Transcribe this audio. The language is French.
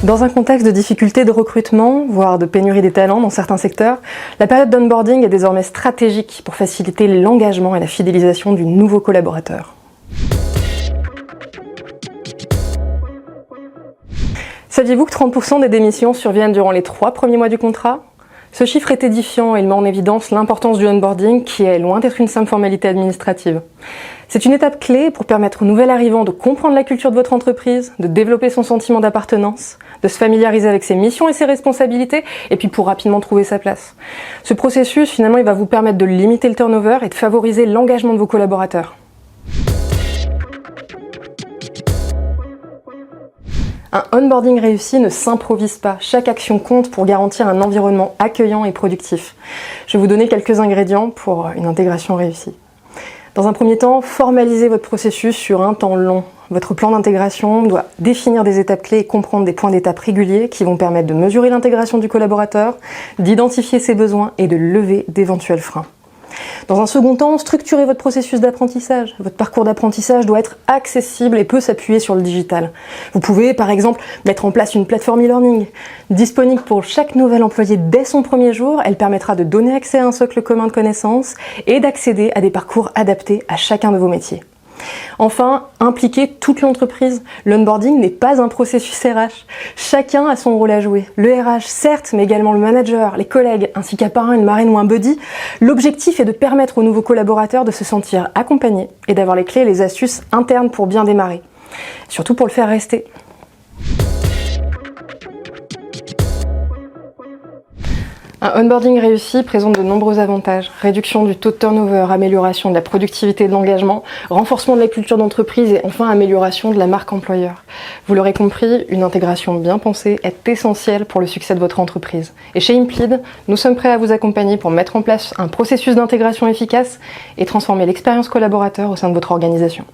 Dans un contexte de difficulté de recrutement, voire de pénurie des talents dans certains secteurs, la période d'onboarding est désormais stratégique pour faciliter l'engagement et la fidélisation du nouveau collaborateur. Saviez-vous que 30% des démissions surviennent durant les 3 premiers mois du contrat ? Ce chiffre est édifiant et il met en évidence l'importance du onboarding qui est loin d'être une simple formalité administrative. C'est une étape clé pour permettre au nouvel arrivant de comprendre la culture de votre entreprise, de développer son sentiment d'appartenance, de se familiariser avec ses missions et ses responsabilités, et puis pour rapidement trouver sa place. Ce processus, finalement, il va vous permettre de limiter le turnover et de favoriser l'engagement de vos collaborateurs. Un onboarding réussi ne s'improvise pas. Chaque action compte pour garantir un environnement accueillant et productif. Je vais vous donner quelques ingrédients pour une intégration réussie. Dans un premier temps, formalisez votre processus sur un temps long. Votre plan d'intégration doit définir des étapes clés et comprendre des points d'étape réguliers qui vont permettre de mesurer l'intégration du collaborateur, d'identifier ses besoins et de lever d'éventuels freins. Dans un second temps, structurez votre processus d'apprentissage. Votre parcours d'apprentissage doit être accessible et peut s'appuyer sur le digital. Vous pouvez, par exemple, mettre en place une plateforme e-learning. Disponible pour chaque nouvel employé dès son premier jour, elle permettra de donner accès à un socle commun de connaissances et d'accéder à des parcours adaptés à chacun de vos métiers. Enfin, impliquez toute l'entreprise. L'onboarding n'est pas un processus RH. Chacun a son rôle à jouer. Le RH, certes, mais également le manager, les collègues, ainsi qu'un parrain, une marraine ou un buddy. L'objectif est de permettre aux nouveaux collaborateurs de se sentir accompagnés et d'avoir les clés et les astuces internes pour bien démarrer. Surtout pour le faire rester. Un onboarding réussi présente de nombreux avantages. Réduction du taux de turnover, amélioration de la productivité et de l'engagement, renforcement de la culture d'entreprise et enfin amélioration de la marque employeur. Vous l'aurez compris, une intégration bien pensée est essentielle pour le succès de votre entreprise. Et chez Implead, nous sommes prêts à vous accompagner pour mettre en place un processus d'intégration efficace et transformer l'expérience collaborateur au sein de votre organisation.